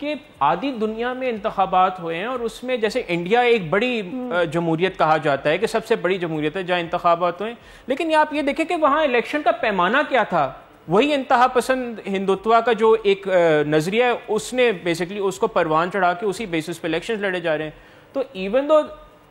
کہ آدھی دنیا میں انتخابات ہوئے ہیں اور اس میں جیسے انڈیا ایک بڑی جمہوریت کہا جاتا ہے کہ سب سے بڑی جمہوریت ہے جہاں انتخابات ہوئے، لیکن آپ یہ دیکھیں کہ وہاں الیکشن کا پیمانہ کیا تھا. وہی انتہا پسند ہندوتوا کا جو ایک نظریہ ہے اس نے بیسکلی اس کو پروان چڑھا کے اسی بیسس پہ الیکشن لڑے جا رہے ہیں. تو ایون دو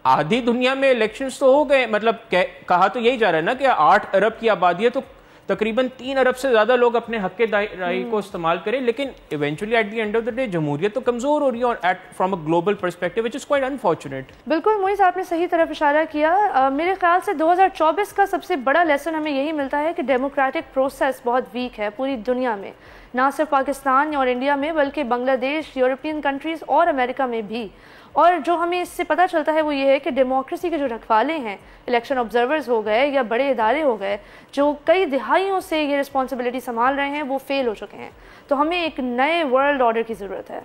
آدھی دنیا میں الیکشنز تو ہو گئے، مطلب کہا تو یہی جا رہا ہے نا کہ 8 ارب کی آبادی ہے تو تقریباً 3 ارب سے زیادہ لوگ اپنے حق کے رائے کو استعمال کریں، لیکن eventually at the end of the day جمہوریت تو کمزور ہو رہی ہے اور from a global perspective which is quite unfortunate. بالکل موئز، آپ نے صحیح طرف اشارہ کیا. میرے خیال سے 2024 کا سب سے بڑا لیسن ہمیں یہی ملتا ہے کہ ڈیموکریٹک پروسیس بہت ویک ہے پوری دنیا میں، نہ صرف پاکستان اور انڈیا میں بلکہ بنگلہ دیش، یورپین کنٹریز اور امریکہ میں بھی. اور جو ہمیں اس سے پتہ چلتا ہے وہ یہ ہے کہ ڈیموکریسی کے جو رکھوالے ہیں، الیکشن آبزرورز ہو گئے یا بڑے ادارے ہو گئے جو کئی دہائیوں سے یہ رسپانسبلٹی سنبھال رہے ہیں، وہ فیل ہو چکے ہیں. تو ہمیں ایک نئے ورلڈ آرڈر کی ضرورت ہے.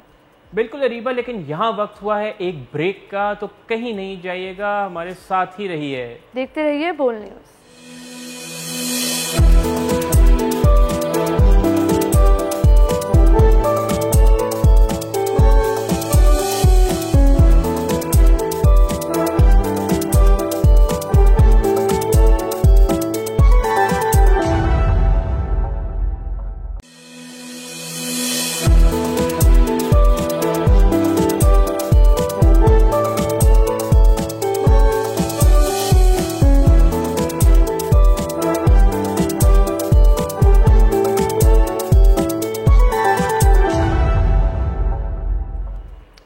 بالکل اریبہ، لیکن یہاں وقت ہوا ہے ایک بریک کا، تو کہیں نہیں جائیے گا، ہمارے ساتھ ہی رہیے، دیکھتے رہیے Bol news.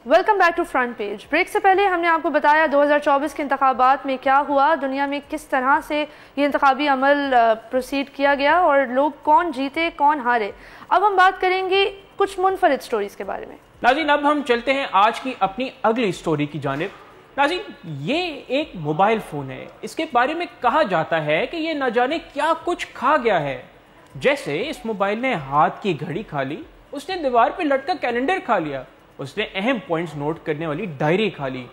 Welcome back to front page. بریک سے پہلے ہم نے آپ کو بتایا 2024 کے انتخابات میں کیا ہوا، دنیا میں کس طرح سے یہ انتخابی عمل پروسیڈ کیا گیا اور لوگ کون جیتے کون ہارے. اب ہم بات کریں گے کچھ منفرد سٹوریز کے بارے میں. ناظرین اب ہم چلتے ہیں آج کی اپنی اگلی سٹوری کی جانب. ناظرین یہ ایک موبائل فون ہے، اس کے بارے میں کہا جاتا ہے کہ یہ نہ جانے کیا کچھ کھا گیا ہے. جیسے اس موبائل نے ہاتھ کی گھڑی کھا لی، اس نے دیوار پہ لٹکا کیلنڈر کھا لیا، اس نے اہم پوائنٹس نوٹ کرنے والی ڈائری کھا لی،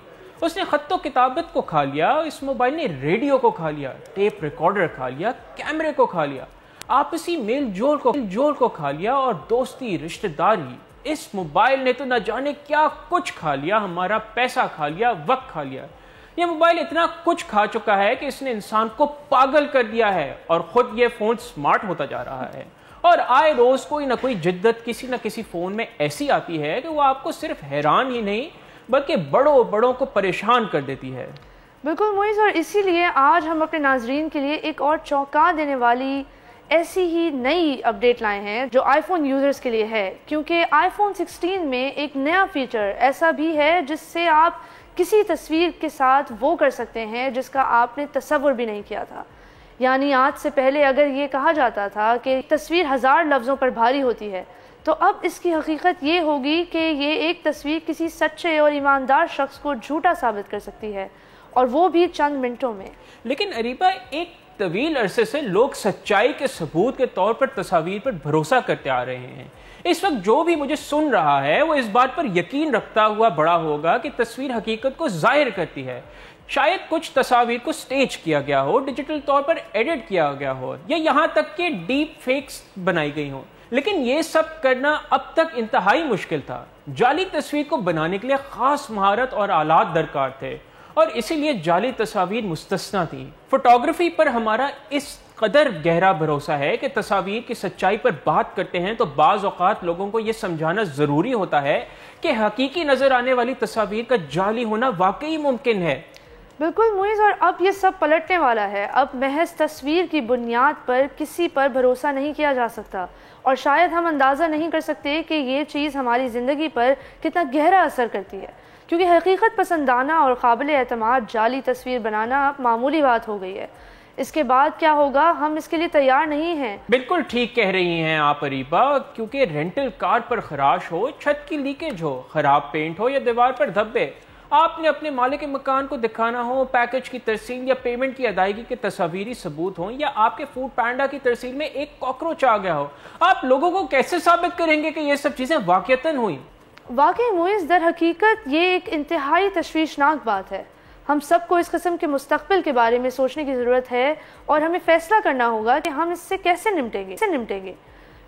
اس نے خط و کتابت کو کھا لیا، اس موبائل نے ریڈیو کو کھا لیا، ٹیپ ریکارڈر کھا لیا، کیمرے کو کھا لیا، آپسی میل جول کو کھا لیا اور دوستی رشتہ داری. اس موبائل نے تو نہ جانے کیا کچھ کھا لیا، ہمارا پیسہ کھا لیا، وقت کھا لیا. یہ موبائل اتنا کچھ کھا چکا ہے کہ اس نے انسان کو پاگل کر دیا ہے اور خود یہ فون سمارٹ ہوتا جا رہا ہے. اور آئے روز کوئی نہ کوئی جدت کسی نہ کسی فون میں ایسی آتی ہے کہ وہ آپ کو صرف حیران ہی نہیں بلکہ بڑوں کو پریشان کر دیتی ہے. بالکل موئز، اور اسی لیے آج ہم اپنے ناظرین کے لیے ایک اور چونکا دینے والی ایسی ہی نئی اپڈیٹ لائے ہیں جو آئی فون یوزرز کے لیے ہے، کیونکہ آئی فون 16 میں ایک نیا فیچر ایسا بھی ہے جس سے آپ کسی تصویر کے ساتھ وہ کر سکتے ہیں جس کا آپ نے تصور بھی نہیں کیا تھا. یعنی آج سے پہلے اگر یہ کہا جاتا تھا کہ تصویر 1000 لفظوں پر بھاری ہوتی ہے، تو اب اس کی حقیقت یہ ہوگی کہ یہ ایک تصویر کسی سچے اور ایماندار شخص کو جھوٹا ثابت کر سکتی ہے، اور وہ بھی چند منٹوں میں. لیکن اریبہ ایک طویل عرصے سے لوگ سچائی کے ثبوت کے طور پر تصاویر پر بھروسہ کرتے آ رہے ہیں. اس وقت جو بھی مجھے سن رہا ہے وہ اس بات پر یقین رکھتا ہوا بڑا ہوگا کہ تصویر حقیقت کو ظاہر کرتی ہے. شاید کچھ تصاویر کو سٹیج کیا گیا ہو، ڈیجیٹل طور پر ایڈٹ کیا گیا ہو، یا یہاں تک کہ ڈیپ فیکس بنائی گئی ہوں، لیکن یہ سب کرنا اب تک انتہائی مشکل تھا. جعلی تصویر کو بنانے کے لیے خاص مہارت اور آلات درکار تھے، اور اسی لیے جعلی تصاویر مستثنیٰ تھی. فوٹوگرافی پر ہمارا اس قدر گہرا بھروسہ ہے کہ تصاویر کی سچائی پر بات کرتے ہیں تو بعض اوقات لوگوں کو یہ سمجھانا ضروری ہوتا ہے کہ حقیقی نظر آنے والی تصاویر کا جعلی ہونا واقعی ممکن ہے. بالکل موئز، اور اب یہ سب پلٹنے والا ہے. اب محض تصویر کی بنیاد پر کسی پر بھروسہ نہیں کیا جا سکتا، اور شاید ہم اندازہ نہیں کر سکتے کہ یہ چیز ہماری زندگی پر کتنا گہرا اثر کرتی ہے، کیونکہ حقیقت پسندانہ اور قابل اعتماد جعلی تصویر بنانا اب معمولی بات ہو گئی ہے. اس کے بعد کیا ہوگا ہم اس کے لیے تیار نہیں ہیں. بالکل ٹھیک کہہ رہی ہیں آپ اریبہ، کیونکہ رینٹل کار پر خراش ہو، چھت کی لیکیج ہو، خراب پینٹ ہو یا دیوار پر دھبے، آپ نے اپنے مالک مکان کو دکھانا ہو، پیکج کی ترسیل یا پیمنٹ کی ادائیگی کے تصاویری ثبوت ہوں، یا آپ کے فوڈ پینڈا کی ترسیل میں ایک کاکروچ آ گیا ہو، آپ لوگوں کو کیسے ثابت کریں گے کہ یہ سب چیزیں واقعتاً ہوئیں؟ واقعی موئز، در حقیقت یہ ایک انتہائی تشویشناک بات ہے. ہم سب کو اس قسم کے مستقبل کے بارے میں سوچنے کی ضرورت ہے، اور ہمیں فیصلہ کرنا ہوگا کہ ہم اس سے کیسے نمٹیں گے.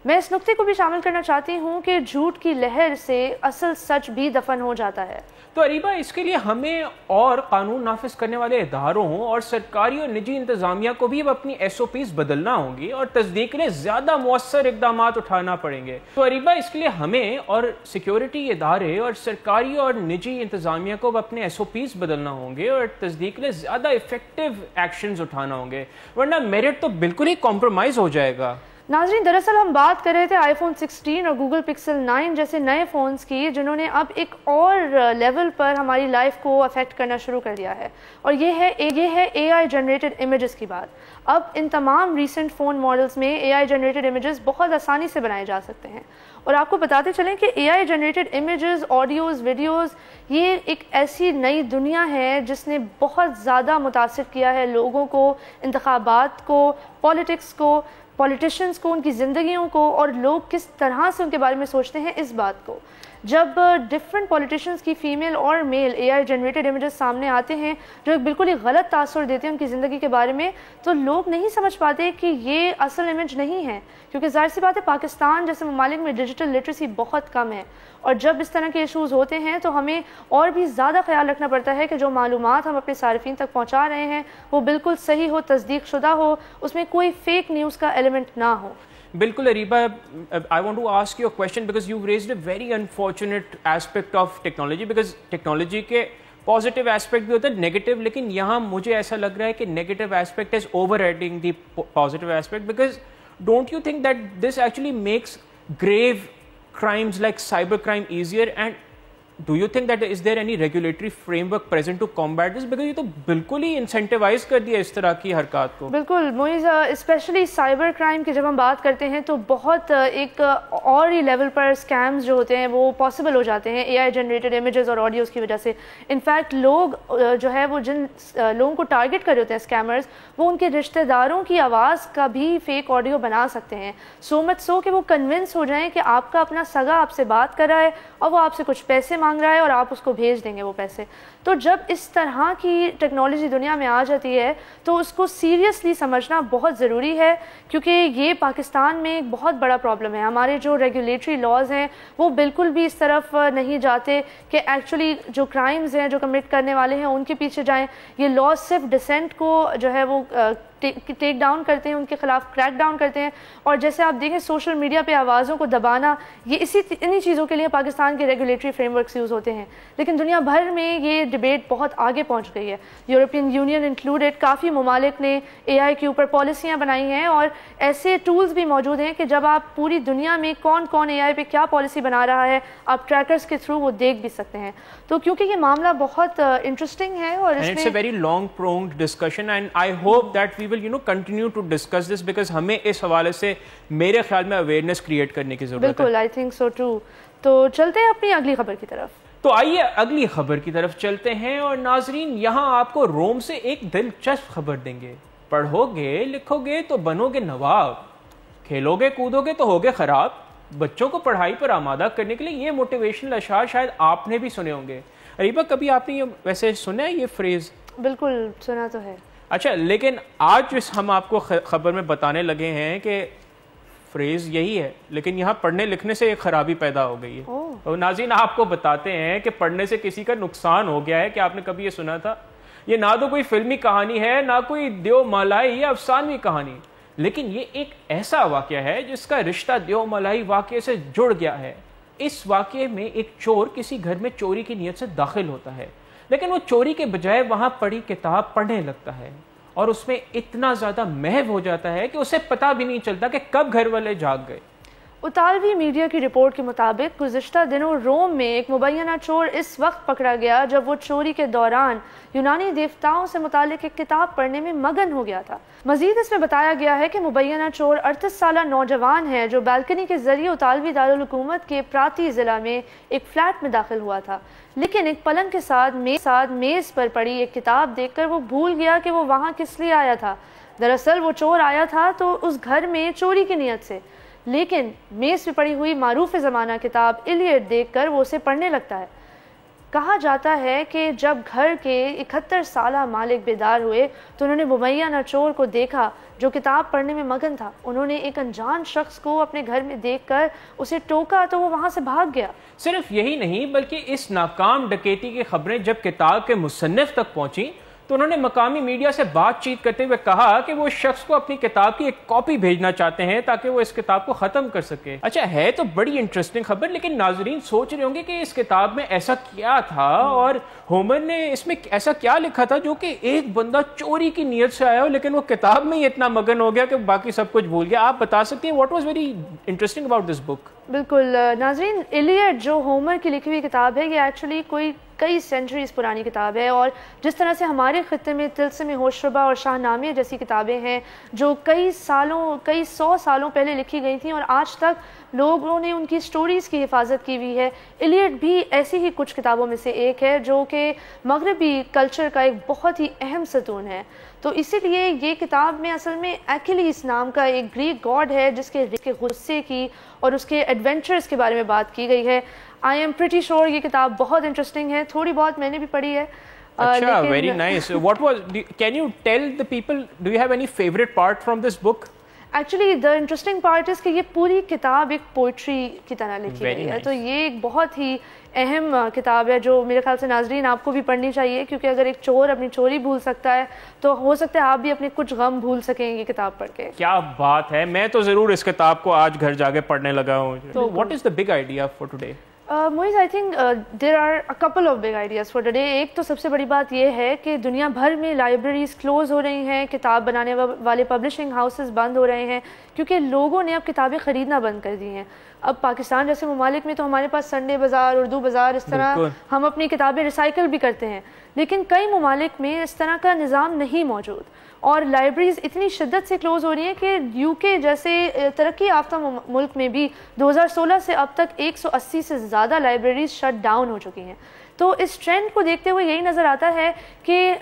میں اس نقطے کو بھی شامل کرنا چاہتی ہوں کہ جھوٹ کی لہر سے اصل سچ بھی دفن ہو جاتا ہے۔ تو اریبہ اس کے لیے ہمیں اور قانون نافذ کرنے والے اداروں اور سرکاری اور نجی انتظامیہ کو بھی اب اپنی SOPs بدلنا ہوں گی اور تصدیق کے لیے زیادہ مؤثر اقدامات اٹھانا پڑیں گے۔ تو اریبہ اس کے لیے ہمیں اور سیکیورٹی ادارے اور سرکاری اور نجی انتظامیہ کو اب اپنے SOPs بدلنا ہوں گے اور تصدیق کے لیے زیادہ افیکٹو ایکشنز اٹھانا ہوں گے، ورنہ میرٹ تو بالکل ہی کمپرومائز ہو جائے گا۔ ناظرین، دراصل ہم بات کر رہے تھے آئی فون 16 اور گوگل پکسل 9 جیسے نئے فونز کی، جنہوں نے اب ایک اور لیول پر ہماری لائف کو افیکٹ کرنا شروع کر دیا ہے، اور یہ ہے AI جنریٹڈ امیجز کی بات۔ اب ان تمام ریسنٹ فون ماڈلز میں AI جنریٹڈ امیجز بہت آسانی سے بنائے جا سکتے ہیں، اور آپ کو بتاتے چلیں کہ AI generated images, audios, videos, یہ ایک ایسی نئی دنیا ہے جس نے بہت زیادہ متاثر کیا ہے لوگوں کو، انتخابات کو، پولیٹکس کو، پولیٹیشنز کو، ان کی زندگیوں کو، اور لوگ کس طرح سے ان کے بارے میں سوچتے ہیں اس بات کو۔ جب ڈفرینٹ پولیٹیشنز کی فیمیل اور میل AI جنریٹڈ امیجز سامنے آتے ہیں جو ایک بالکل ہی غلط تاثر دیتے ہیں ان کی زندگی کے بارے میں، تو لوگ نہیں سمجھ پاتے کہ یہ اصل امیج نہیں ہے، کیونکہ ظاہر سی بات ہے پاکستان جیسے ممالک میں ڈیجیٹل لٹریسی بہت کم ہے، اور جب اس طرح کے ایشوز ہوتے ہیں تو ہمیں اور بھی زیادہ خیال رکھنا پڑتا ہے کہ جو معلومات ہم اپنے صارفین تک پہنچا رہے ہیں وہ بالکل صحیح ہو، تصدیق شدہ ہو، اس میں کوئی فیک نیوز کا ایلیمنٹ نہ ہو۔ بالکل Areeba, I want to ask you a question because you've raised a very unfortunate aspect of technology because technology کے پازیٹیو ایسپیکٹ بھی ہوتا ہے، نیگیٹو، لیکن یہاں مجھے ایسا لگ رہا ہے کہ negative aspect is over reading the positive aspect because don't you think that this actually makes grave crimes like cyber crime easier and do you think that is there any regulatory framework present to combat this because یہ تو بالکل ہی incentivise کر دیا اس طرح کی حرکات کو۔ بالکل موئز، اسپیشلی سائبر کرائم کی جب ہم بات کرتے ہیں تو بہت ایک اور ہی لیول پر اسکیمز جو ہوتے ہیں وہ پاسبل ہو جاتے ہیں AI جنریٹڈ امیجز اور آڈیوز کی وجہ سے۔ انفیکٹ لوگ جو ہے وہ جن لوگوں کو ٹارگٹ کر رہے ہوتے ہیں اسکیمرز، وہ ان کے رشتہ داروں کی آواز کا بھی فیک آڈیو بنا سکتے ہیں، سو مچ سو کہ وہ کنونس ہو جائیں کہ آپ کا اپنا سگا آپ سے بات کر رہا ہے اور وہ آپ سے کچھ پیسے مانگ رہا ہے اور آپ اس کو بھیج دیں گے وہ پیسے۔ تو جب اس طرح کی ٹیکنالوجی دنیا میں آ جاتی ہے تو اس کو سیریسلی سمجھنا بہت ضروری ہے، کیونکہ یہ پاکستان میں ایک بہت بڑا پرابلم ہے۔ ہمارے جو ریگولیٹری لاز ہیں وہ بالکل بھی اس طرف نہیں جاتے کہ ایکچولی جو کرائمز ہیں جو کمٹ کرنے والے ہیں ان کے پیچھے جائیں۔ یہ لاز صرف ڈسینٹ کو جو ہے وہ ٹیک ڈاؤن کرتے ہیں، ان کے خلاف کریک ڈاؤن کرتے ہیں، اور جیسے آپ دیکھیں سوشل میڈیا پہ آوازوں کو دبانا، یہ انہی چیزوں کے لیے پاکستان کے ریگولیٹری فریم ورکس یوز ہوتے ہیں۔ لیکن دنیا بھر میں یہ ڈبیٹ بہت آگے پہنچ گئی ہے، یورپین یونین انکلوڈیڈ کافی ممالک نے AI کے اوپر پالیسیاں بنائی ہیں، اور ایسے ٹولز بھی موجود ہیں کہ جب آپ پوری دنیا میں کون کون AI پہ کیا پالیسی بنا رہا ہے آپ ٹریکرز کے تھرو وہ دیکھ بھی سکتے ہیں۔ تو کیونکہ یہ معاملہ بہت انٹرسٹنگ ہے اور اس میں it's a very long pronged discussion and I hope that we will continue to discuss this because ہمیں اس حوالے سے میرے خیال میں اویئرنیس کریٹ کرنے کی ضرورت ہے۔ بالکل، I think so too۔ تو چلتے ہیں اپنی اگلی خبر کی طرف۔ تو آئیے اگلی خبر کی طرف چلتے ہیں، اور ناظرین یہاں آپ کو روم سے ایک دلچسپ خبر دیں گے۔ پڑھو گے لکھو گے تو بنو گے نواب، کھیلو گے کودو گے تو ہوگے خراب۔ بچوں کو پڑھائی پر آمادہ کرنے کے لیے یہ موٹیویشنل اشعار شاید آپ نے بھی سنے ہوں گے۔ اریبہ کبھی آپ نے یہ ویسے سنا ہے یہ فریز؟ بالکل سنا تو ہے۔ اچھا، لیکن آج ہم آپ کو خبر میں بتانے لگے ہیں کہ فریز یہی ہے، لیکن یہاں پڑھنے لکھنے سے ایک خرابی پیدا ہو گئی ہے۔ اور ناظرین آپ کو بتاتے ہیں کہ پڑھنے سے کسی کا نقصان ہو گیا ہے۔ کہ آپ نے کبھی یہ سنا تھا؟ یہ نہ تو کوئی فلمی کہانی ہے، نہ کوئی دیو مالائی یا افسانوی کہانی، لیکن یہ ایک ایسا واقعہ ہے جس کا رشتہ دیو مالائی واقعے سے جڑ گیا ہے۔ اس واقعے میں ایک چور کسی گھر میں چوری کی نیت سے داخل ہوتا ہے، لیکن وہ چوری کے بجائے وہاں پڑھی کتاب پڑھنے لگتا ہے، اور اس میں اتنا زیادہ محو ہو جاتا ہے کہ اسے پتہ بھی نہیں چلتا کہ کب گھر والے جاگ گئے۔ اطالوی میڈیا کی رپورٹ کے مطابق گزشتہ دنوں روم میں ایک مبینہ چور اس وقت پکڑا گیا جب وہ چوری کے دوران یونانی دیوتاؤں سے متعلق ایک کتاب پڑھنے میں مگن ہو گیا تھا۔ مزید اس میں بتایا گیا ہے کہ مبینہ چور 38 سالہ نوجوان ہے جو بالکنی کے ذریعے اطالوی دارالحکومت کے پراتی ضلع میں ایک فلیٹ میں داخل ہوا تھا، لیکن ایک پلنگ کے ساتھ میز پر پڑی ایک کتاب دیکھ کر وہ بھول گیا کہ وہ وہاں کس لیے آیا تھا۔ دراصل وہ چور آیا تھا تو اس گھر میں چوری کی نیت سے، لیکن میز پہ پڑی ہوئی معروف زمانہ کتاب ایلیٹ دیکھ کر وہ اسے پڑھنے لگتا ہے۔ کہا جاتا ہے کہ جب گھر کے 71 سالہ مالک بیدار ہوئے تو انہوں نے بمیہ ناچور کو دیکھا جو کتاب پڑھنے میں مگن تھا. انہوں نے ایک انجان شخص کو اپنے گھر میں دیکھ کر اسے ٹوکا تو وہ وہاں سے بھاگ گیا. صرف یہی نہیں بلکہ اس ناکام ڈکیتی کی خبریں جب کتاب کے مصنف تک پہنچی تو انہوں نے مقامی میڈیا سے بات چیت کرتے ہوئے کہا کہ وہ شخص کو اپنی کتاب کی ایک کاپی بھیجنا چاہتے ہیں تاکہ وہ اس کتاب کو ختم کر سکے. اچھا ہے تو بڑی انٹرسٹنگ خبر, لیکن ناظرین سوچ رہے ہوں گے کہ اس کتاب میں ایسا کیا تھا اور ہومر نے اس میں ایسا کیا لکھا تھا جو کہ ایک بندہ چوری کی نیت سے آیا ہو لیکن وہ کتاب میں ہی اتنا مگن ہو گیا کہ باقی سب کچھ بھول گیا. آپ بتا سکتے ہیں what was very interesting about this book? بالکل ناظرین, ایلیٹ جو ہومر کی لکھی ہوئی کتاب ہے یہ ایکچولی کئی سینچریز پرانی کتاب ہے, اور جس طرح سے ہمارے خطے میں طلسم ہوشربا اور شاہ نامہ جیسی کتابیں ہیں جو کئی سو سالوں پہلے لکھی گئی تھیں اور آج تک لوگوں نے ان کی سٹوریز کی حفاظت کی ہوئی ہے, ایلیٹ بھی ایسی ہی کچھ کتابوں میں سے ایک ہے جو کہ مغربی کلچر کا ایک بہت ہی اہم ستون ہے. تو اسی لیے یہ کتاب میں اصل میں ایکیلیس نام کا ایک گریک گاڈ ہے جس کے غصے کی اور اس کے ایڈونچرز کے بارے میں بات کی گئی ہے. آئی ایم پریٹی شور یہ کتاب بہت انٹرسٹنگ ہے, تھوڑی بہت میں نے بھی پڑھی ہے. اچھا, very nice. What was, can you tell the people, do you have any favourite part from this book? Actually the interesting part is کہ یہ پوری کتاب ایک پوئٹری کی طرح لکھی گئی ہے, تو یہ ایک بہت ہی اہم کتاب ہے جو میرے خیال سے ناظرین آپ کو بھی پڑھنی چاہیے, کیونکہ اگر ایک چور اپنی چوری بھول سکتا ہے تو ہو سکتا ہے آپ بھی اپنے کچھ غم بھول سکیں یہ کتاب پڑھ کے. کیا بات ہے, میں تو ضرور اس کتاب کو آج گھر جا کے پڑھنے لگا ہوں. تو what is the big idea for today? Moiz, I think there are a couple of big ideas for today. ایک تو سب سے بڑی بات یہ ہے کہ دنیا بھر میں لائبریریز کلوز ہو رہی ہیں, کتاب بنانے والے پبلشنگ ہاؤسز بند ہو رہے ہیں کیونکہ لوگوں نے اب کتابیں خریدنا بند کر دی ہیں. اب پاکستان جیسے ممالک میں تو ہمارے پاس سنڈے بازار, اردو بازار, اس طرح ہم اپنی کتابیں ریسائیکل بھی کرتے ہیں, لیکن کئی ممالک میں اس طرح کا نظام نہیں موجود اور لائبریریز اتنی شدت سے کلوز ہو رہی ہیں کہ یو کے جیسے ترقی یافتہ ملک میں بھی 2016 سے اب تک 180 سے زیادہ لائبریریز شٹ ڈاؤن ہو چکی ہیں. تو اس ٹرینڈ کو دیکھتے ہوئے یہی نظر آتا ہے کہ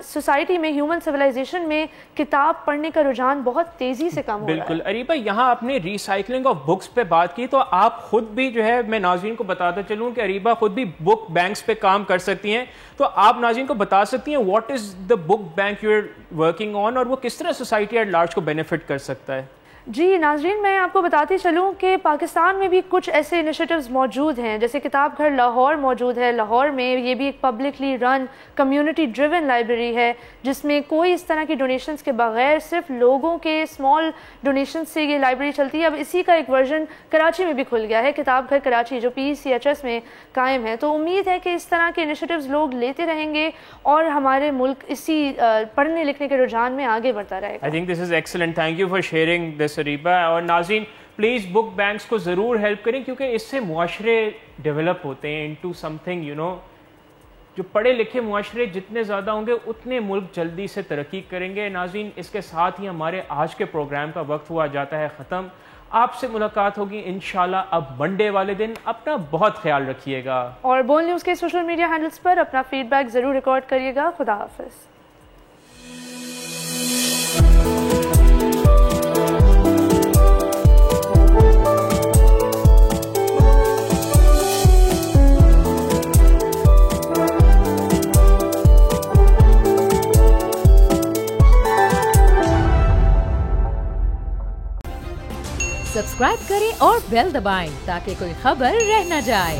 سوسائٹی میں, ہیومن سویلائزیشن میں کتاب پڑھنے کا رجحان بہت تیزی سے کم ہو رہا ہے. بالکل اریبہ, یہاں آپ نے ریسائکلنگ آف بکس پہ بات کی تو آپ خود بھی جو ہے, میں ناظرین کو بتاتا چلوں کہ اریبہ خود بھی بک بینکس پہ کام کر سکتی ہیں, تو آپ ناظرین کو بتا سکتی ہیں what is the book bank you are working on اور وہ کس طرح سوسائٹی ایٹ لارج کو بینیفٹ کر سکتا ہے؟ جی ناظرین, میں آپ کو بتاتی چلوں کہ پاکستان میں بھی کچھ ایسے انیشیٹیوز موجود ہیں, جیسے کتاب گھر لاہور موجود ہے. لاہور میں یہ بھی ایک پبلکلی رن کمیونٹی ڈریون لائبریری ہے جس میں کوئی اس طرح کی ڈونیشنز کے بغیر صرف لوگوں کے اسمال ڈونیشنز سے یہ لائبریری چلتی ہے. اب اسی کا ایک ورژن کراچی میں بھی کھل گیا ہے, کتاب گھر کراچی, جو PCHS میں قائم ہے. تو امید ہے کہ اس طرح کے انیشیٹیوز لوگ لیتے رہیں گے اور ہمارے ملک اسی پڑھنے لکھنے کے رجحان میں آگے بڑھتا رہے گا. I think this is excellent. Thank you for sharing this, Areeba. اور ناظرین پلیز بک بینکس کو ضرور ہیلپ کریں کیونکہ اس سے معاشرے ڈیولپ ہوتے ہیں into something, you know, جو پڑھے لکھے معاشرے جتنے زیادہ ہوں گے اتنے ملک جلدی سے ترقی کریں گے. ناظرین اس کے ساتھ ہی ہمارے آج کے پروگرام کا وقت ہوا جاتا ہے ختم. آپ سے ملاقات ہوگی انشاءاللہ اب منڈے والے دن. اپنا بہت خیال رکھیے گا اور بول نیوز کے سوشل میڈیا ہینڈلز پر اپنا فیڈ بیک ضرور ریکارڈ کریے گا. خدا حافظ. سبسکرائب کریں اور بیل دبائیں تاکہ کوئی خبر رہ نہ جائے.